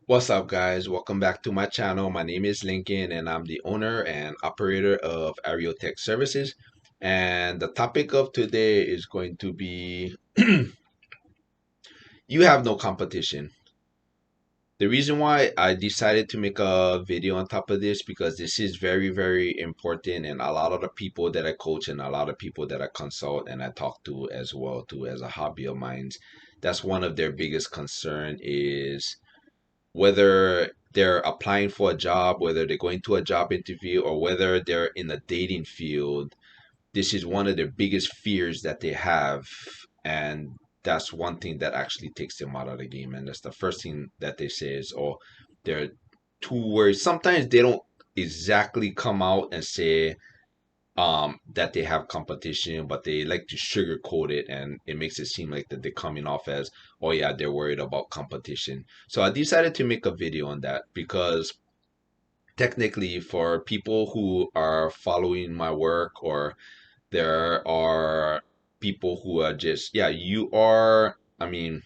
What's up, guys? Welcome back to my channel. My name is Lincoln, and I'm the owner and operator of Ario Tech Services. And the topic of today is going to be you have no competition. The reason why I decided to make a video on top of this because this is very, very important, and a lot of the people that I coach and a lot of people that I consult and I talk to as well too as a hobby of mine, that's one of their biggest concern is whether they're applying for a job, whether they're going to a job interview, or whether they're in the dating field. This is one of the biggest fears that they have. And that's one thing that actually takes them out of the game. And that's the first thing that they say is, oh, they're too worried. Sometimes they don't exactly come out and say, that they have competition, but they like to sugarcoat it and it makes it seem like that they're coming off as, oh yeah, they're worried about competition. So I decided to make a video on that because technically for people who are following my work, or there are people who are just, yeah, you are, I mean,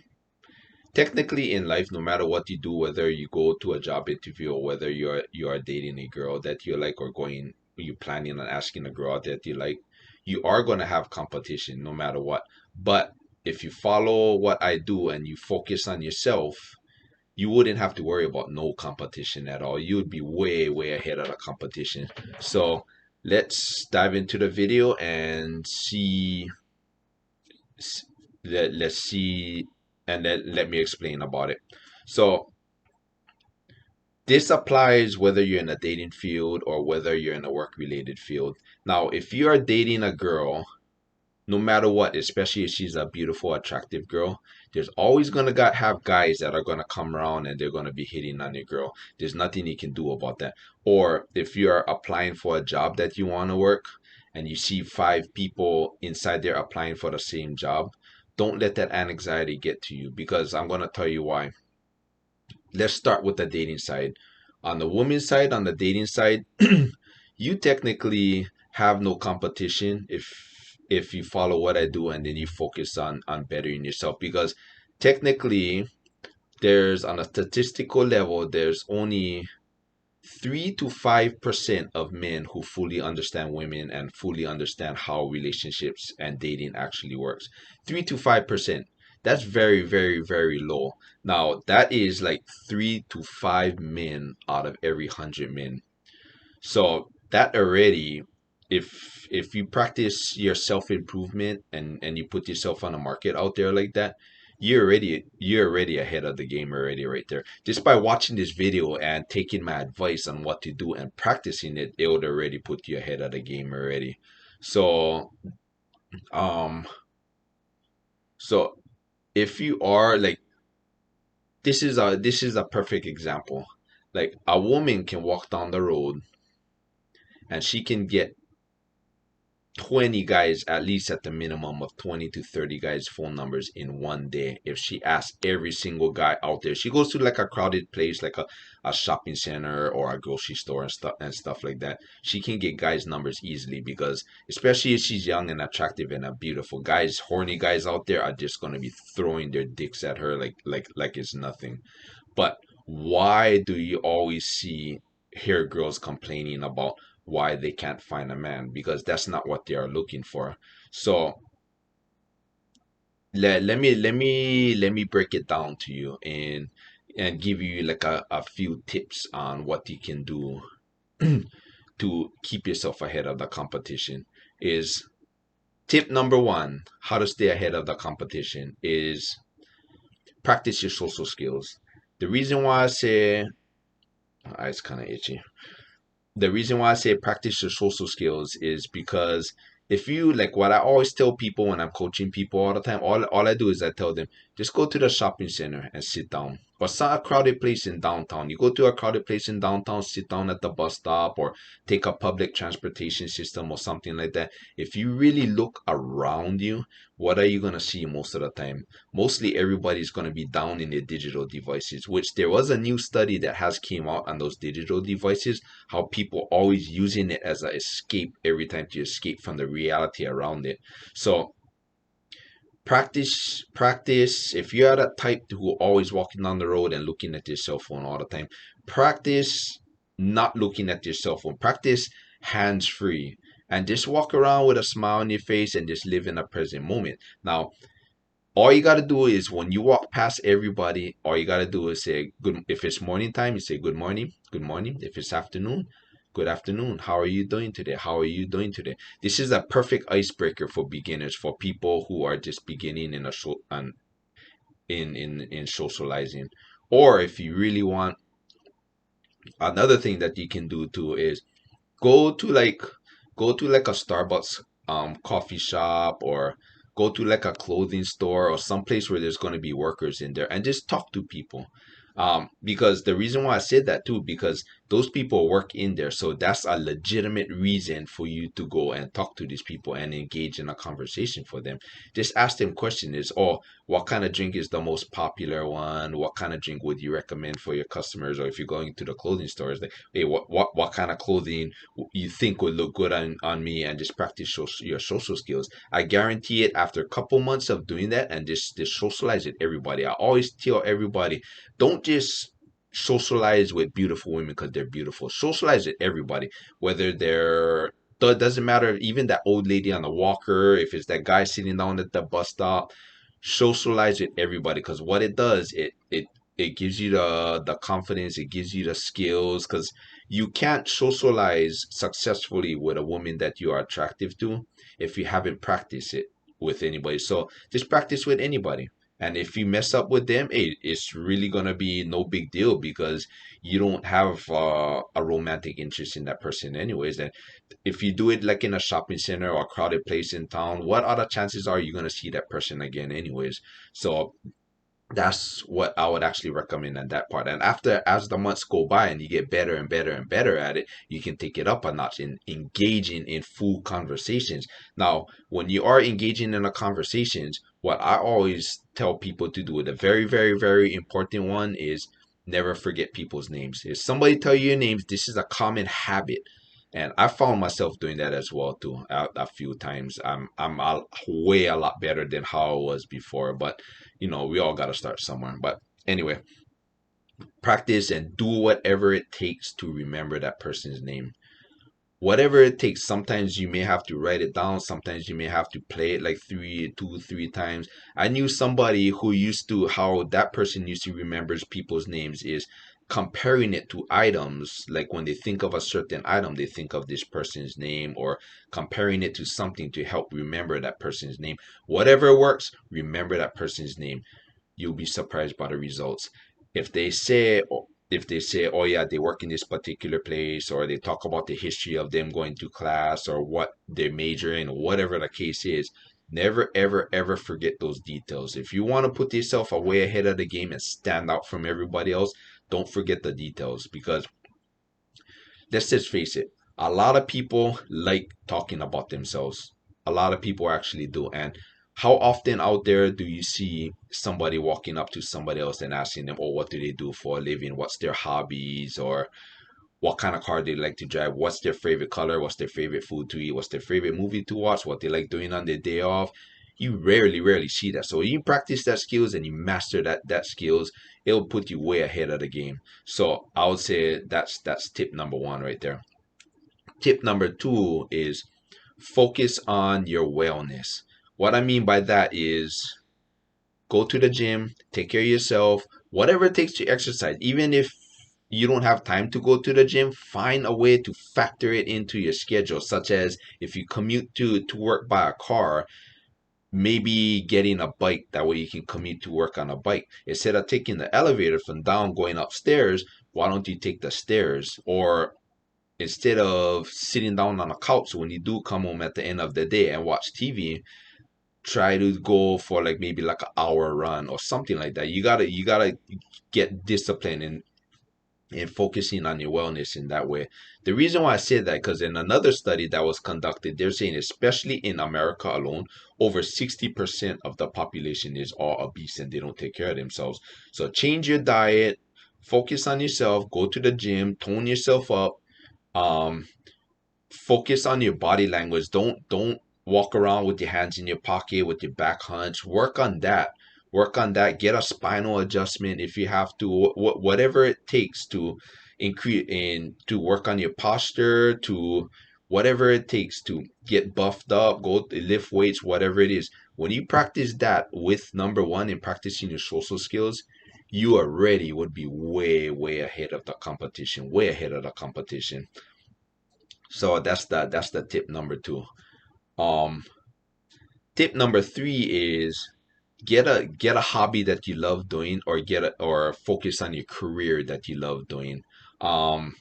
technically in life, no matter what you do, whether you go to a job interview or whether you are dating a girl that you like, or going, you planning on asking a girl out that you like, you are going to have competition no matter what. But if you follow what I do and you focus on yourself, you wouldn't have to worry about no competition at all. You would be way, way ahead of the competition. So let's dive into the video and see let's see, and let me explain about it. So this applies whether you're in a dating field or whether you're in a work related field. Now, if you are dating a girl, no matter what, especially if she's a beautiful, attractive girl, there's always gonna have guys that are gonna come around and they're gonna be hitting on your girl. There's nothing you can do about that. Or if you're applying for a job that you want to work and you see five people inside there applying for the same job, don't let that anxiety get to you, because I'm gonna tell you why. Let's start with the dating side. On the woman's side, on the dating side, you technically have no competition if you follow what I do and then you focus on bettering yourself, because technically there's, on a statistical level, there's only 3 to 5% of men who fully understand women and fully understand how relationships and dating actually works. 3 to 5%. That's very, very, very low. Now, that is like 3 to 5 men out of every 100 men. So that already, if you practice your self improvement and you put yourself on the market out there like that, you're already ahead of the game already right there. Just by watching this video and taking my advice on what to do and practicing it, it would already put you ahead of the game already. So um so if you are like, this is a perfect example. Like, a woman can walk down the road and she can get 20 guys, at least at the minimum of 20 to 30 guys phone numbers in one day if she asks every single guy out there. She goes to like a crowded place like a shopping center or a grocery store and stuff like that. She can get guys numbers easily, because especially if she's young and attractive and a beautiful, guys, horny guys out there are just going to be throwing their dicks at her like it's nothing. But why do you always hear girls complaining about why they can't find a man? Because that's not what they are looking for. So let me break it down to you and give you like a few tips on what you can do to keep yourself ahead of the competition. Is tip number one, how to stay ahead of the competition, is practice your social skills. The reason why I say, my eyes kind of itchy. The reason why I say practice your social skills is because if you, like what I always tell people when I'm coaching people all the time, all I do is I tell them, just go to the shopping center and sit down. Or some a crowded place in downtown. You go to a crowded place in downtown, sit down at the bus stop or take a public transportation system or something like that. If you really look around you, what are you going to see most of the time? Mostly everybody's going to be down in their digital devices, which there was a new study that has came out on those digital devices, how people always using it as an escape every time to escape from the reality around it. So Practice. If you're that type who always walking down the road and looking at your cell phone all the time, practice not looking at your cell phone. Practice hands free and just walk around with a smile on your face and just live in a present moment. Now, all you gotta do is when you walk past everybody, all you gotta do is say good. If it's morning time, you say good morning, good morning. If it's afternoon, good afternoon. How are you doing today? How are you doing today? This is a perfect icebreaker for beginners, for people who are just beginning in a show in socializing. Or if you really want, another thing that you can do too is go to like go to like a Starbucks coffee shop, or go to like a clothing store or someplace where there's going to be workers in there and just talk to people. Because the reason why I said that too, because those people work in there, so that's a legitimate reason for you to go and talk to these people and engage in a conversation for them. Just ask them questions. Is, oh, what kind of drink is the most popular one? What kind of drink would you recommend for your customers? Or if you're going to the clothing stores, like, hey, what kind of clothing you think would look good on me? And just practice your social skills. I guarantee it, after a couple months of doing that and just socialize with everybody. I always tell everybody, don't just socialize with beautiful women because they're beautiful. Socialize with everybody, whether they're, it doesn't matter, even that old lady on the walker, if it's that guy sitting down at the bus stop. Socialize with everybody, because what it does, it gives you the confidence, it gives you the skills, because you can't socialize successfully with a woman that you are attractive to if you haven't practiced it with anybody. So just practice with anybody. And if you mess up with them, it's really gonna be no big deal, because you don't have a romantic interest in that person anyways. And if you do it like in a shopping center or a crowded place in town, what other chances are you gonna see that person again anyways? So that's what I would actually recommend on that part. And after, as the months go by and you get better and better and better at it, you can take it up a notch in engaging in full conversations. Now, when you are engaging in the conversations, what I always tell people to do, the very, very, very important one, is never forget people's names. If somebody tell you your names, this is a common habit. And I found myself doing that as well too, a few times. I'm way a lot better than how I was before, but we all got to start somewhere. But anyway, practice and do whatever it takes to remember that person's name. Whatever it takes. Sometimes you may have to write it down. Sometimes you may have to play it like two, three times. I knew somebody who used to, how that person used to remembers people's names is comparing it to items. Like when they think of a certain item, they think of this person's name, or comparing it to something to help remember that person's name. Whatever works, remember that person's name. You'll be surprised by the results. If they say, oh yeah, they work in this particular place, or they talk about the history of them going to class, or what they major in, or whatever the case is, never ever ever forget those details. If you want to put yourself way ahead of the game and stand out from everybody else, don't forget the details, because let's just face it, a lot of people like talking about themselves. A lot of people actually do. And how often out there do you see somebody walking up to somebody else and asking them, oh, what do they do for a living? What's their hobbies? Or what kind of car they like to drive? What's their favorite color? What's their favorite food to eat? What's their favorite movie to watch? What they like doing on their day off? You rarely, rarely see that. So you practice that skills and you master that skills, it'll put you way ahead of the game. So I would say that's tip number one right there. Tip number two is focus on your wellness. What I mean by that is go to the gym, take care of yourself, whatever it takes to exercise. Even if you don't have time to go to the gym, find a way to factor it into your schedule, such as if you commute to work by a car, maybe getting a bike. That way you can commute to work on a bike. Instead of taking the elevator from down going upstairs, why don't you take the stairs? Or instead of sitting down on a couch when you do come home at the end of the day and watch TV, try to go for like maybe like an hour run or something like that. You gotta get disciplined in focusing on your wellness in that way. The reason why I say that, because in another study that was conducted, they're saying especially in America alone, over 60% of the population is all obese and they don't take care of themselves. So change your diet, focus on yourself, go to the gym, tone yourself up, um focus on your body language. Don't walk around with your hands in your pocket with your back hunch. Work on that. Work on that. Get a spinal adjustment if you have to. Whatever it takes to increase in to work on your posture, to whatever it takes to get buffed up, go lift weights, whatever it is. When you practice that with number one and practicing your social skills, you already would be way, way ahead of the competition, way ahead of the competition. So that's the tip number two. Um, Tip number three is get a hobby that you love doing, or or focus on your career that you love doing. Um,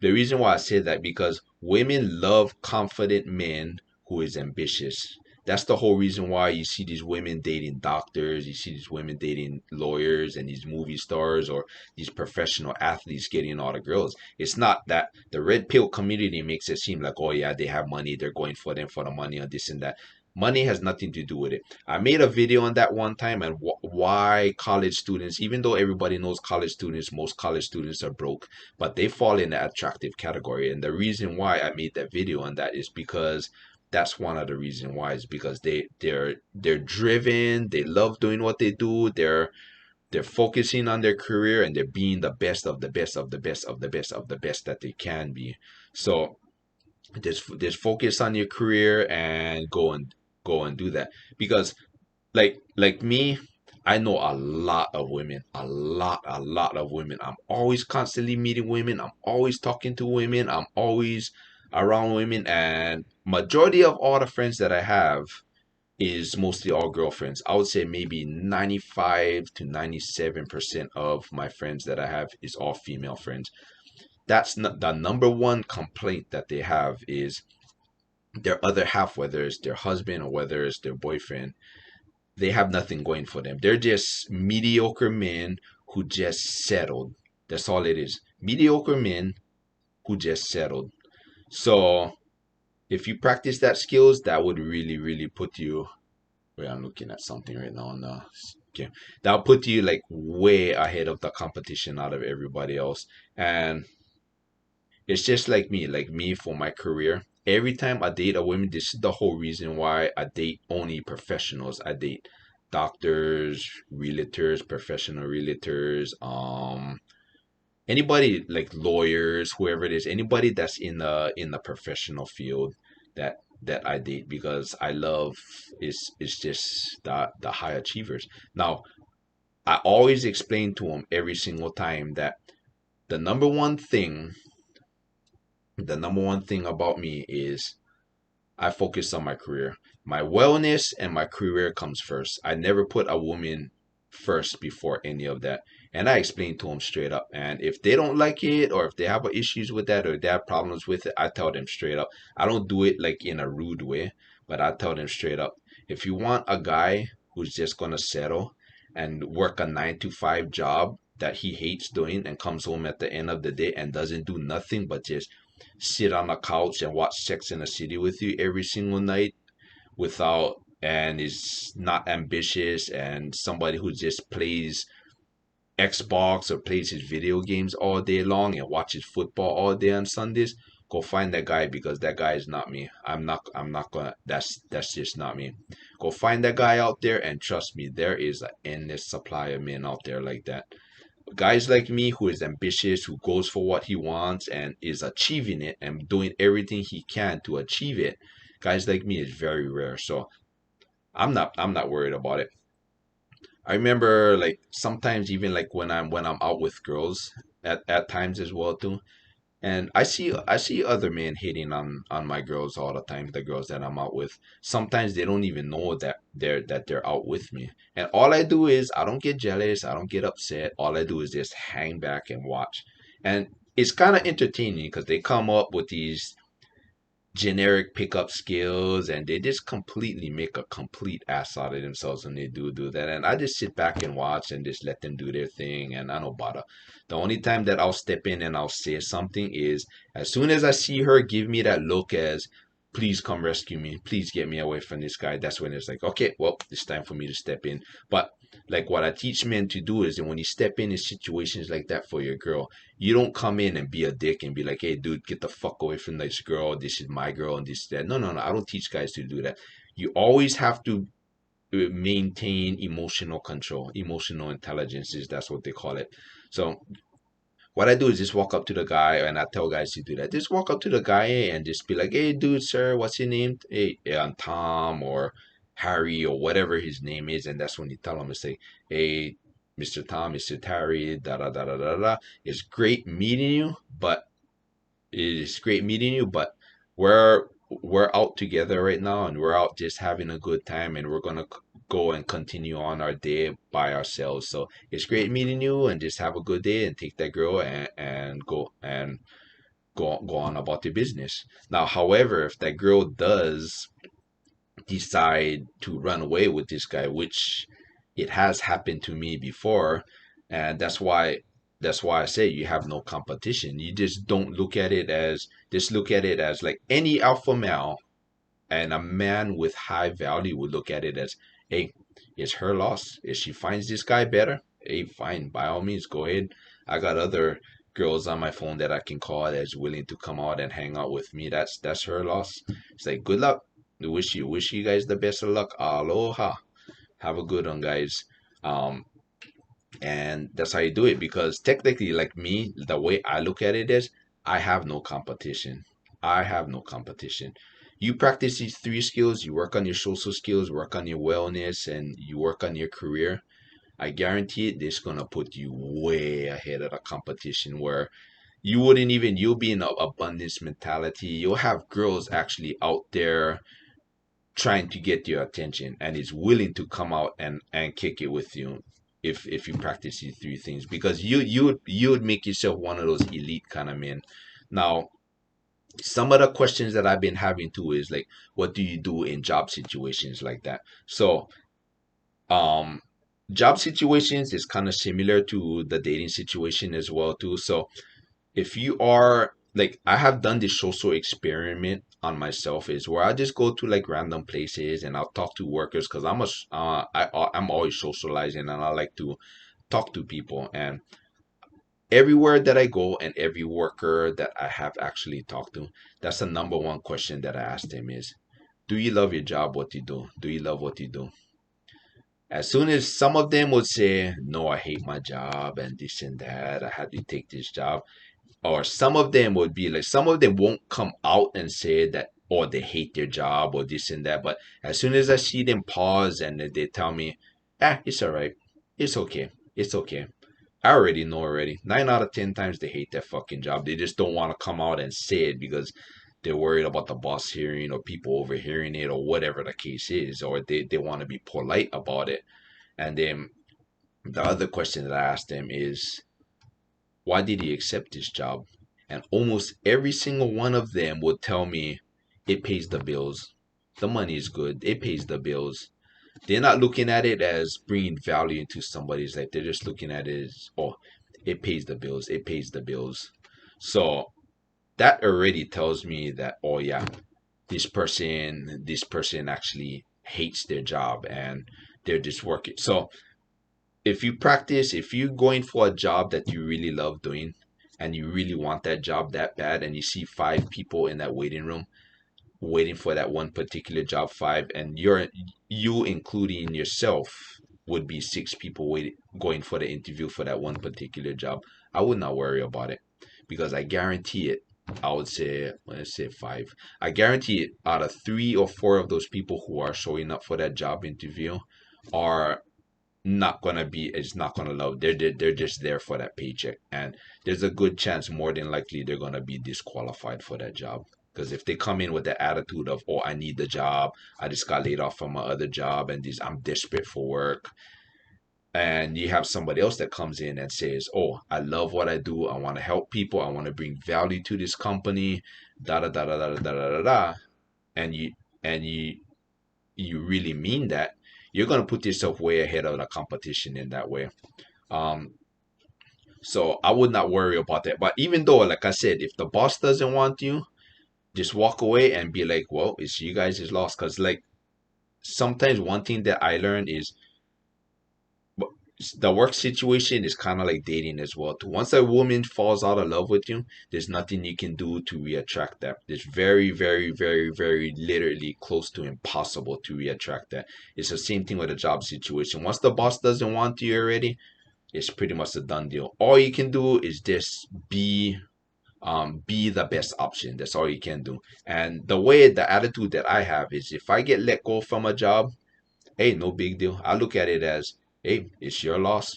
the reason why I say that, because women love confident men who is ambitious. That's the whole reason why you see these women dating doctors, you see these women dating lawyers and these movie stars or these professional athletes getting all the girls. It's not that the red pill community makes it seem like, oh yeah, they have money, they're going for them for the money or this and that. Money has nothing to do with it. I made a video on that one time, and why college students, even though everybody knows college students, most college students are broke, but they fall in the attractive category. And the reason why I made that video on that is because that's one of the reason why, is because they're driven, they love doing what they do, they're focusing on their career, and they're being the best of the best of the best of the best of the best that they can be. So just focus on your career and go and do that. Because like me, I know a lot of women, a lot of women. I'm always constantly meeting women. I'm always talking to women. I'm always around women, and majority of all the friends that I have is mostly all girlfriends. I would say maybe 95 to 97% of my friends that I have is all female friends. That's not the number one complaint that they have, is their other half, whether it's their husband or whether it's their boyfriend, they have nothing going for them. They're just mediocre men who just settled. That's all it is. Mediocre men who just settled. So if you practice that skills, that would really, really put you. Wait, I'm looking at something right now. No, okay, that'll put you like way ahead of the competition out of everybody else. And it's just like me for my career. Every time I date a woman, this is the whole reason why I date only professionals. I date doctors, realtors, professional realtors, anybody like lawyers, whoever it is, anybody that's in the professional field that I date, because I love is just the high achievers. Now, I always explain to them every single time that the number one thing the number one thing about me is I focus on my career. My wellness and my career comes first. I never put a woman first before any of that. And I explain to them straight up. And if they don't like it, or if they have issues with that, or they have problems with it, I tell them straight up. I don't do it like in a rude way, but I tell them straight up. If you want a guy who's just gonna settle and work a 9 to 5 job that he hates doing, and comes home at the end of the day and doesn't do nothing but just sit on the couch and watch Sex in the City with you every single night, without, and is not ambitious, and somebody who just plays Xbox or plays his video games all day long and watches football all day on Sundays, go find that guy, because that guy is not me. I'm not gonna, that's just not me. Go find that guy out there, and trust me, there is an endless supply of men out there like that. Guys like me, who is ambitious, who goes for what he wants and is achieving it and doing everything he can to achieve it. Guys like me is very rare. So I'm not worried about it. I remember, like, sometimes even like when I'm out with girls at times as well too. And I see other men hitting on my girls all the time, the girls that I'm out with. Sometimes they don't even know that they're out with me. And all I do is, I don't get jealous, I don't get upset. All I do is just hang back and watch. And it's kind of entertaining, because they come up with these generic pickup skills, and they just completely make a complete ass out of themselves when they do that. And I just sit back and watch and just let them do their thing, and I don't bother. The only time that I'll step in and I'll say something is as soon as I see her give me that look as, please come rescue me, please get me away from this guy. That's when it's like, okay, well, it's time for me to step in. But Like what I teach men to do is that when you step in situations like that for your girl, you don't come in and be a dick and be like, hey dude, get the fuck away from this girl. This is my girl and this that. No, no, no. I don't teach guys to do that. You always have to maintain emotional control, emotional intelligence is that's what they call it. So what I do is just walk up to the guy, and I tell guys to do that. Just walk up to the guy and just be like, "Hey, dude, sir, what's your name? Hey, I'm Tom or Harry or whatever his name is." And that's when you tell him to say, "Hey, Mr. Tom, Mr. Harry, da da da da da da. It's great meeting you, but it's great meeting you, but we're out together right now, and we're out just having a good time, and we're gonna go and continue on our day by ourselves. So it's great meeting you, and just have a good day, and take that girl and go on about your business. Now, however, if that girl does decide to run away with this guy, which it has happened to me before, and that's why I say you have no competition. You just don't look at it as just look at it as like any alpha male and a man with high value would look at it as, hey, it's her loss. If she finds this guy better, hey, fine, by all means, go ahead. I got other girls on my phone that I can call that's willing to come out and hang out with me. That's her loss. It's like good luck. Wish you guys the best of luck. Aloha. Have a good one, guys. Um, and that's how you do it because technically, like me, the way I look at it is I have no competition. I have no competition. You practice these three skills, you work on your social skills, work on your wellness, and you work on your career. I guarantee it, this is gonna put you way ahead of the competition where you'll be in an abundance mentality. You'll have girls actually out there trying to get your attention and is willing to come out and kick it with you if you practice these three things because you would make yourself one of those elite kind of men. Now, some of the questions that I've been having too is like, what do you do in job situations like that? So, um, job situations is kind of similar to the dating situation as well too. So, if you are like I have done this social experiment on myself is where I just go to like random places and I'll talk to workers because I'm always socializing and I like to talk to people and everywhere that I go and every worker that I have actually talked to, that's the number one question that I ask them is, do you love your job? What you do? Do you love what you do? As soon as some of them would say, no, I hate my job and this and that, I had to take this job, or some of them would be like some of them won't come out and say that or they hate their job or this and that, but as soon as I see them pause and they tell me, it's all right, it's okay, it's okay, I already know already. 9 out of 10 times they hate their fucking job. They just don't want to come out and say it because they're worried about the boss hearing or people overhearing it or whatever the case is, or they want to be polite about it. And then the other question that I asked them is, why did he accept this job? And almost every single one of them would tell me it pays the bills. The money is good. It pays the bills. They're not looking at it as bringing value into somebody's life. They're just looking at it as, oh, it pays the bills. It pays the bills. So that already tells me that, oh yeah, this person actually hates their job and they're just working. So if you're going for a job that you really love doing and you really want that job that bad and you see five people in that waiting room waiting for that one particular job, five, and you including yourself would be six people waiting going for the interview for that one particular job, I would not worry about it because I guarantee it. I would say, let's say five. I guarantee it, out of 3 or 4 of those people who are showing up for that job interview are not gonna be it's not gonna love they're just there for that paycheck, and there's a good chance more than likely they're gonna be disqualified for that job because if they come in with the attitude of, oh, I need the job, I just got laid off from my other job and this I'm desperate for work, and you have somebody else that comes in and says, oh, I love what I do, I want to help people, I want to bring value to this company, da da da da da da da da da, and you really mean that, you're going to put yourself way ahead of the competition in that way. Um, so I would not worry about that. But even though, like I said, if the boss doesn't want you, just walk away and be like, well, it's you guys' loss. Because like sometimes one thing that I learned is the work situation is kind of like dating as well too. Once a woman falls out of love with you, there's nothing you can do to reattract that. It's very, very, very, very literally close to impossible to reattract that. It's the same thing with a job situation. Once the boss doesn't want you already, it's pretty much a done deal. All you can do is just be the best option. That's all you can do. And the attitude that I have is, if I get let go from a job, hey, no big deal. I look at it as, hey, it's your loss.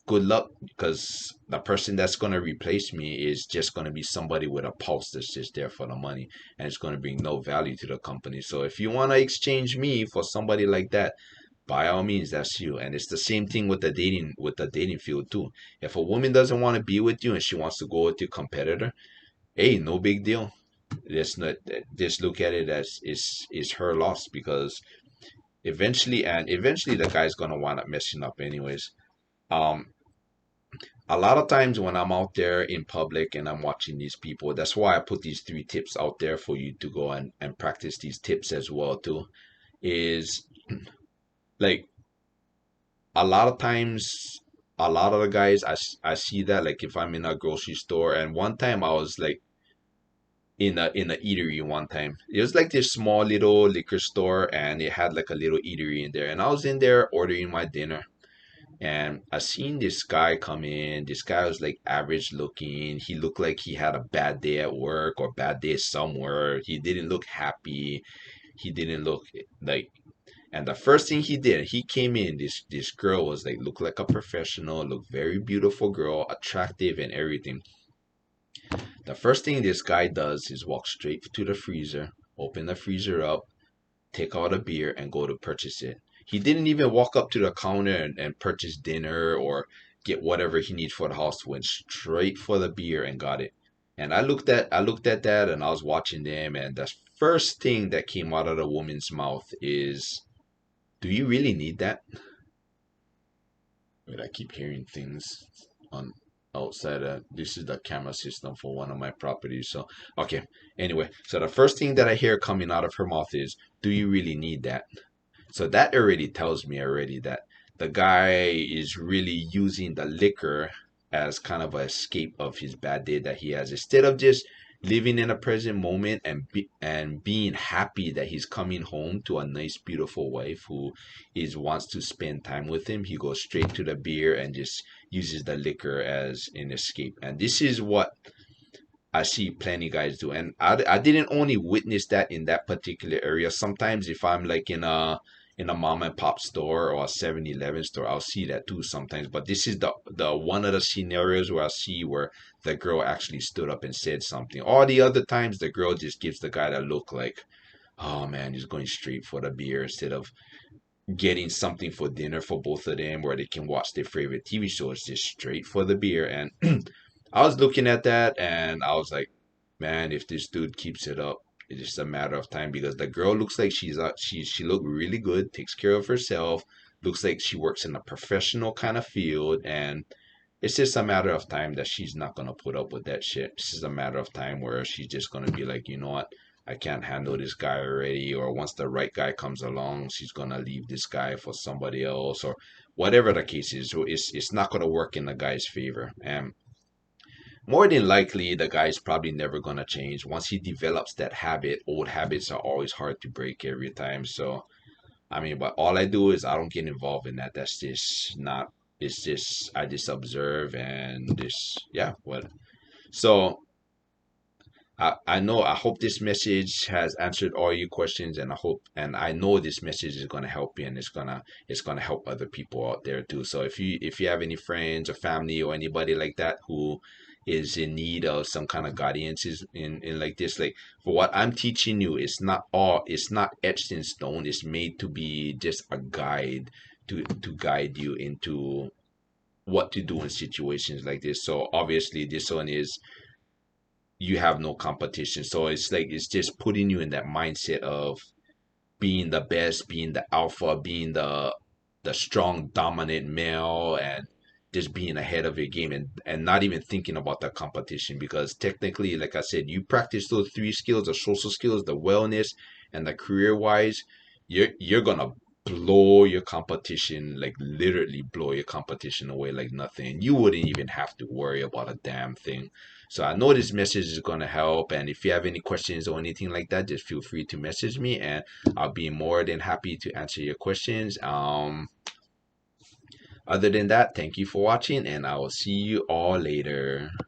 Good luck, because the person that's going to replace me is just going to be somebody with a pulse that's just there for the money, and it's going to bring no value to the company. So if you want to exchange me for somebody like that, by all means, that's you. And it's the same thing with the dating field too. If a woman doesn't want to be with you and she wants to go with your competitor, hey, no big deal. Just not just look at it as is her loss, because eventually the guy's gonna wind up messing up anyways. Um, a lot of times when I'm out there in public and I'm watching these people, that's why I put these 3 tips out there for you to go and practice these tips as well too. Is like, a lot of times, a lot of the guys, I see that, like, if I'm in a grocery store. And one time I was like in a eatery one time. It was like this small little liquor store, and it had like a little eatery in there. And I was in there ordering my dinner, and I seen this guy come in. This guy was like average looking. He looked like he had a bad day at work or bad day somewhere. He didn't look happy. He didn't look like, and the first thing he did, he came in, this girl was like, looked like a professional, looked very beautiful girl, attractive and everything. The first thing this guy does is walk straight to the freezer, open the freezer up, take out a beer, and go to purchase it. He didn't even walk up to the counter and purchase dinner or get whatever he needs for the house. Went straight for the beer and got it. And I looked at that, and I was watching them, and the first thing that came out of the woman's mouth is, "Do you really need that?" Wait, I keep hearing things on outside. This is the camera system for one of my properties. So, okay. Anyway, so the first thing that I hear coming out of her mouth is, "Do you really need that?" So that already tells me already that the guy is really using the liquor as kind of an escape of his bad day that he has. Instead of just living in a present moment and being happy that he's coming home to a nice, beautiful wife who is wants to spend time with him, he goes straight to the beer and just uses the liquor as an escape. And this is what I see plenty guys do. And I didn't only witness that in that particular area. Sometimes if I'm like in a mom and pop store or a 7-Eleven store, I'll see that too sometimes. But this is the one of the scenarios where I see where the girl actually stood up and said something. All the other times the girl just gives the guy that look like, oh man, he's going straight for the beer, instead of getting something for dinner for both of them where they can watch their favorite TV show. It's just straight for the beer. And I was looking at that and I was like, man, if this dude keeps it up, it's just a matter of time, because the girl looks like she looked really good, takes care of herself, looks like she works in a professional kind of field, and it's just a matter of time that she's not gonna put up with that shit. It's just a matter of time where she's just gonna be like, you know what, I can't handle this guy already. Or once the right guy comes along, she's gonna leave this guy for somebody else, or whatever the case is. So it's not gonna work in the guy's favor. And more than likely, the guy's probably never gonna change. Once he develops that habit, old habits are always hard to break every time. So I mean, but all I do is I don't get involved in that. That's just not. It's just I just observe and this, yeah. What? So I know, I hope this message has answered all your questions, and I know this message is gonna help you, and it's gonna help other people out there too. So if you have any friends or family or anybody like that who is in need of some kind of guidance in like this, like, for what I'm teaching you, it's not etched in stone. It's made to be just a guide to guide you into what to do in situations like this. So obviously this one is, you have no competition. So it's like, it's just putting you in that mindset of being the best, being the alpha, being the strong, dominant male, and just being ahead of your game, and not even thinking about the competition. Because technically, like I said, you practice those 3 skills, the social skills, the wellness, and the career wise, you're gonna blow your competition, like literally blow your competition away like nothing. You wouldn't even have to worry about a damn thing. So I know this message is gonna help, and if you have any questions or anything like that, just feel free to message me, and I'll be more than happy to answer your questions. Other than that, thank you for watching, and I will see you all later.